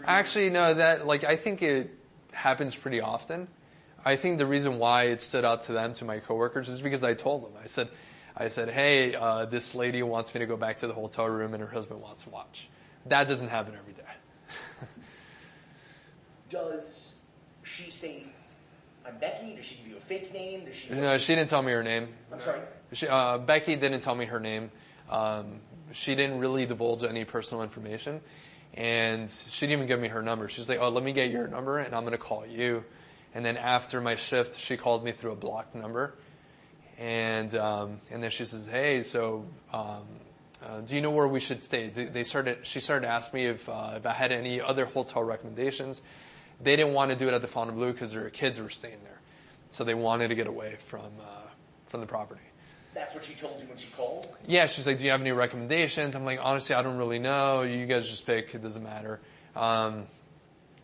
Actually, no, I think it happens pretty often. I think the reason why it stood out to them, to my coworkers, is because I told them. I said, hey, this lady wants me to go back to the hotel room and her husband wants to watch. That doesn't happen every day. Does she say, I'm Becky? Does she give you a fake name? No, she didn't tell me her name. I'm sorry? Becky didn't tell me her name. She didn't really divulge any personal information. And she didn't even give me her number. She's like, oh, let me get your number and I'm going to call you. And then after my shift, she called me through a blocked number. And then she says, hey, so do you know where we should stay? She started asking me if I had any other hotel recommendations. They didn't want to do it at the Fontainebleau because their kids were staying there. So they wanted to get away from the property. That's what she told you when she called? Yeah, she's like, do you have any recommendations? I'm like, honestly, I don't really know. You guys just pick. It doesn't matter. And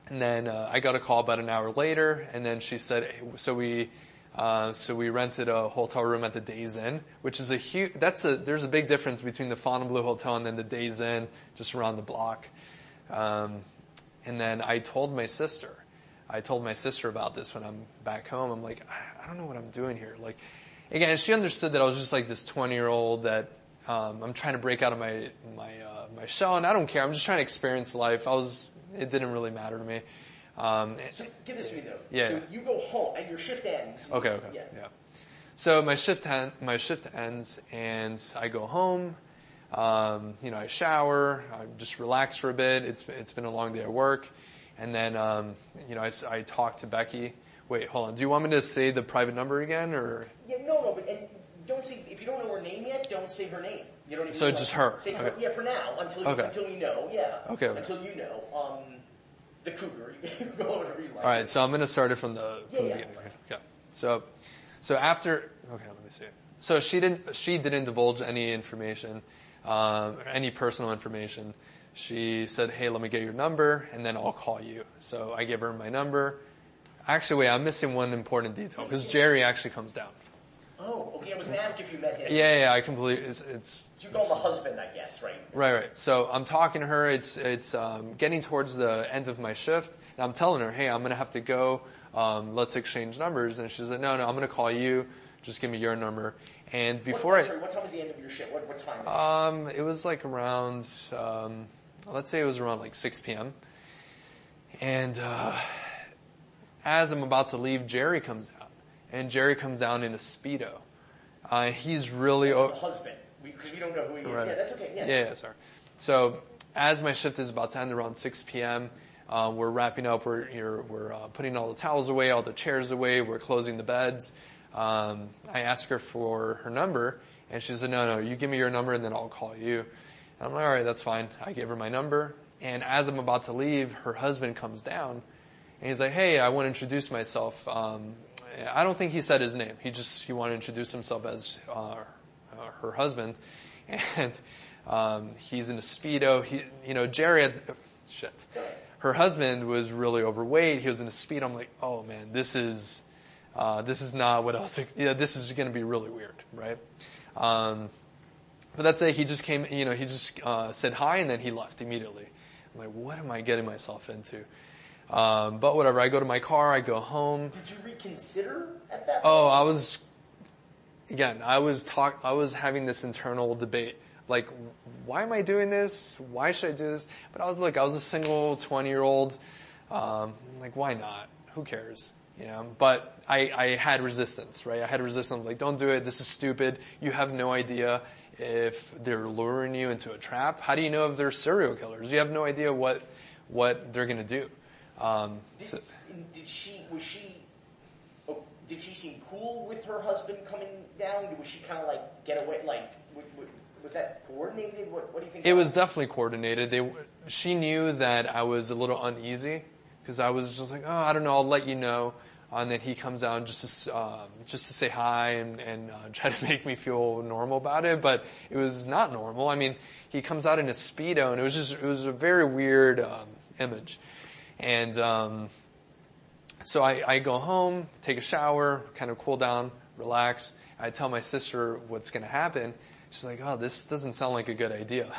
then I got a call about an hour later, and then she said, hey, so we rented a hotel room at the Days Inn, which is there's a big difference between the Fontainebleau Hotel and then the Days Inn, just around the block. And then I told my sister about this when I'm back home. I'm like, I don't know what I'm doing here. Like, again, she understood that I was just like this 20-year-old that I'm trying to break out of my shell, and I don't care. I'm just trying to experience life. It didn't really matter to me. So give this to me though. Yeah. So you go home and your shift ends. Okay. Yeah. So my shift ends, and I go home. I shower, I just relax for a bit. It's been a long day at work. And then, I talk to Becky. Wait, hold on. Do you want me to say the private number again, or? Yeah, no, but don't say, if you don't know her name yet, don't say her name. You don't even So just her. Say okay. her, yeah, for now, until you know, yeah. Okay. Until you know, the cougar, you go whatever you like. All right, so I'm going to start it from the beginning. Okay. So after, okay, let me see. So she didn't divulge any information, any personal information. She said, hey, let me get your number, and then I'll call you. So I gave her my number. Actually, wait, I'm missing one important detail, because Jerry actually comes down. Oh, okay, I was going to ask if you met him. Yeah, I completely, it's... You call him a husband, I guess, right? Right. So I'm talking to her, it's getting towards the end of my shift, and I'm telling her, hey, I'm going to have to go, let's exchange numbers, and she's like, no, I'm going to call you, just give me your number. And before what time was the end of your shift? What time? It was like around, let's say it was around like 6 p.m. And as I'm about to leave, Jerry comes down. And Jerry comes down in a Speedo. He's really... The husband. Because we don't know who he is. Right. Yeah, that's okay. Yeah, sorry. So as my shift is about to end around 6 p.m., we're wrapping up. We're putting all the towels away, all the chairs away. We're closing the beds. I asked her for her number, and she said, no, you give me your number, and then I'll call you. And I'm like, all right, that's fine. I gave her my number. And as I'm about to leave, her husband comes down, and he's like, hey, I want to introduce myself. I don't think he said his name. He wanted to introduce himself as her husband. And he's in a Speedo. Jerry her husband was really overweight. He was in a Speedo. I'm like, oh man, this is not what else. This is going to be really weird, right? But that's it. He just came, he just said hi, and then he left immediately. I'm like, what am I getting myself into? But whatever, I go to my car, I go home. Did you reconsider at that point? Oh, I was having this internal debate. Like, why am I doing this? Why should I do this? But I was a single 20-year-old. Like, why not? Who cares? But I had resistance, right? I had resistance, like, don't do it. This is stupid. You have no idea if they're luring you into a trap. How do you know if they're serial killers? You have no idea what they're going to do. Did she seem cool with her husband coming down? Was she kind of like get away? Like, was that coordinated? What do you think? It was definitely coordinated. She knew that I was a little uneasy because I was just like, oh, I don't know, I'll let you know. And then he comes down just to say hi and try to make me feel normal about it, but it was not normal. I mean, he comes out in a Speedo, and it was a very weird image. And so I go home, take a shower, kind of cool down, relax. I tell my sister what's going to happen. She's like, oh, this doesn't sound like a good idea.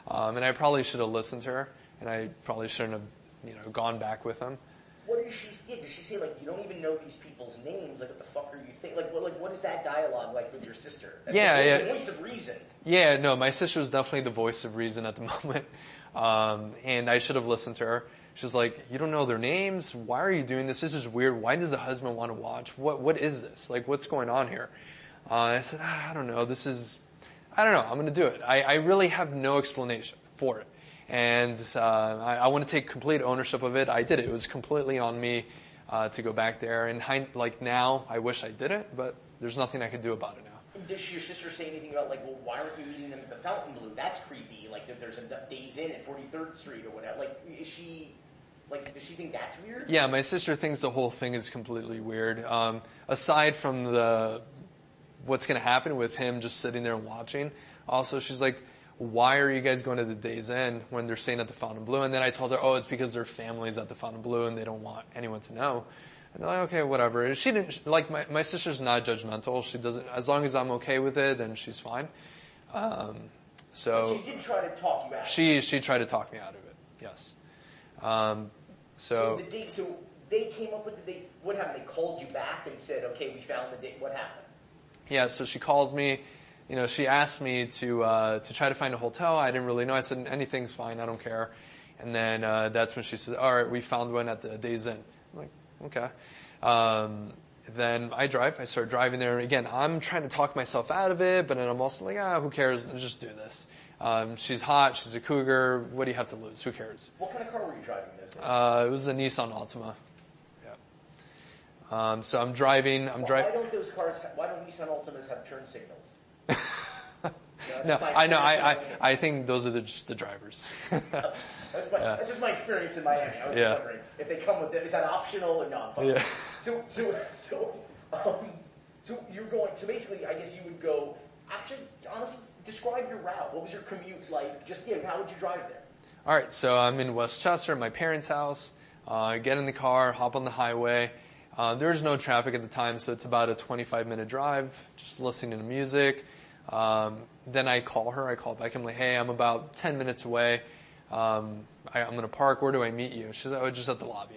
And I probably should have listened to her. and I probably shouldn't have, gone back with him. What does she say? Does she say, like, you don't even know these people's names? Like, what the fuck are you thinking? What is that dialogue like with your sister? That's the voice of reason. Yeah, no, my sister was definitely the voice of reason at the moment. And I should have listened to her. She's like, you don't know their names? Why are you doing this? This is weird. Why does the husband want to watch? What is this? Like, what's going on here? I said, I don't know. I don't know. I'm going to do it. I really have no explanation for it. And I want to take complete ownership of it. I did it. It was completely on me to go back there. And now, I wish I didn't, but there's nothing I could do about it now. And does your sister say anything about, like, well, why aren't you meeting them at the Fontainebleau? That's creepy. Like, there's a Days Inn at 43rd Street or whatever. Like, does she think that's weird? Yeah, my sister thinks the whole thing is completely weird. Aside from what's going to happen with him just sitting there and watching, also she's like, why are you guys going to the Days Inn when they're staying at the Fontainebleau? And then I told her, it's because their family's at the Fontainebleau and they don't want anyone to know. And they're like, okay, whatever. And she didn't, like, my sister's not judgmental. She doesn't, as long as I'm okay with it, then she's fine. But she did try to talk you out of it. She tried to talk me out of it, yes. So they came up with the date. What happened? They called you back and said, okay, we found the date. What happened? Yeah, so she calls me. She asked me to try to find a hotel. I didn't really know. I said, anything's fine. I don't care. And then that's when she said, all right, we found one at the Days Inn. I'm like, okay. Then I start driving there. Again, I'm trying to talk myself out of it, but then I'm also like, who cares? Let's just do this. She's hot. She's a cougar. What do you have to lose? Who cares? What kind of car were you driving those days? It was a Nissan Altima. Yeah. So I'm driving. Why don't Nissan Altimas have turn signals? No, I know. I think those are just the drivers. That's just my experience in Miami. I was just wondering if they come with it. Is that optional or not? Yeah. So you're going. So basically, I guess you would go. Actually, honestly, describe your route. What was your commute like? How would you drive there? All right. So I'm in Westchester, at my parents' house. Get in the car, hop on the highway. There's no traffic at the time, so it's about a 25-minute drive. Just listening to music. Then I call her. I call back. I'm like, hey, I'm about 10 minutes away. I'm going to park. Where do I meet you? She's like, just at the lobby.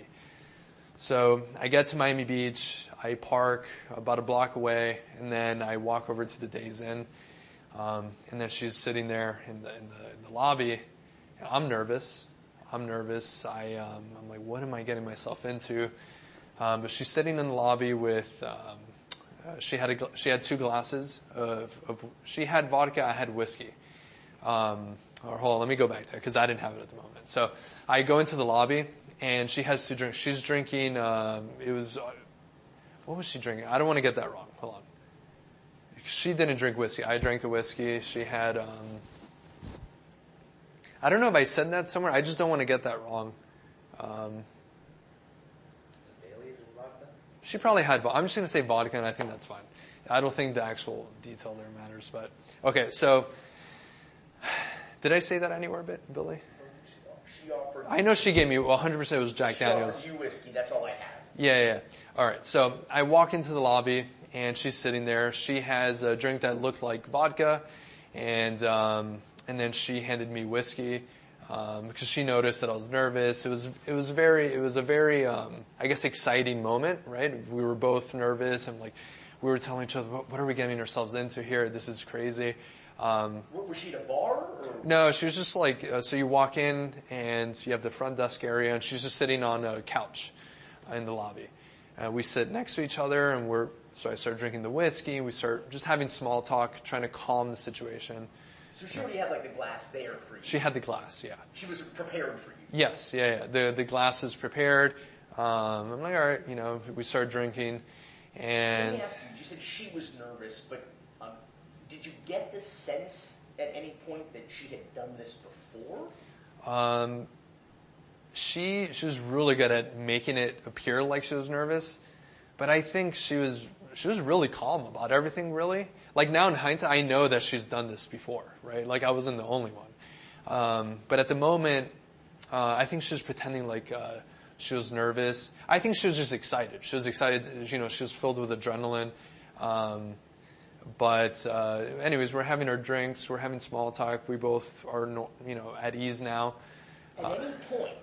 So I get to Miami Beach. I park about a block away, and then I walk over to the Days Inn. And then she's sitting there in the lobby. And I'm nervous. I'm like, what am I getting myself into? But she's sitting in the lobby with. She had 2 glasses of. She had vodka. I had whiskey. Or hold on, let me go back to it because I didn't have it at the moment. So I go into the lobby and she has 2 drinks. She's drinking. What was she drinking? I don't want to get that wrong. Hold on. She didn't drink whiskey. I drank the whiskey. She had. I don't know if I said that somewhere. I just don't want to get that wrong. She probably had vodka. I'm just going to say vodka, and I think that's fine. I don't think the actual detail there matters. But okay, so did I say that anywhere, Billy? She offered. I know she gave me 100%. It was Jack Daniels. She offered you whiskey. That's all I had. Yeah. All right. So I walk into the lobby, and she's sitting there. She has a drink that looked like vodka, and then she handed me whiskey. Because she noticed that I was nervous. It was a very I guess exciting moment, right? We were both nervous and like we were telling each other, what are we getting ourselves into here? This is crazy. Was she at a bar? Or? No, she was just like so you walk in and you have the front desk area and she's just sitting on a couch in the lobby. We sit next to each other and so I start drinking the whiskey. We start just having small talk, trying to calm the situation. So she already had like the glass there for you? She had the glass, yeah. She was prepared for you? Yes, yeah. The glass is prepared. I'm like, all right, we start drinking. And let me ask you said she was nervous, but did you get the sense at any point that she had done this before? She was really good at making it appear like she was nervous. But I think she was really calm about everything, really. Like now in hindsight, I know that she's done this before, right? Like I wasn't the only one. But at the moment, I think she was pretending like she was nervous. I think she was just excited. She was excited, she was filled with adrenaline. But anyways, we're having our drinks. We're having small talk. We both are, at ease now. At any point,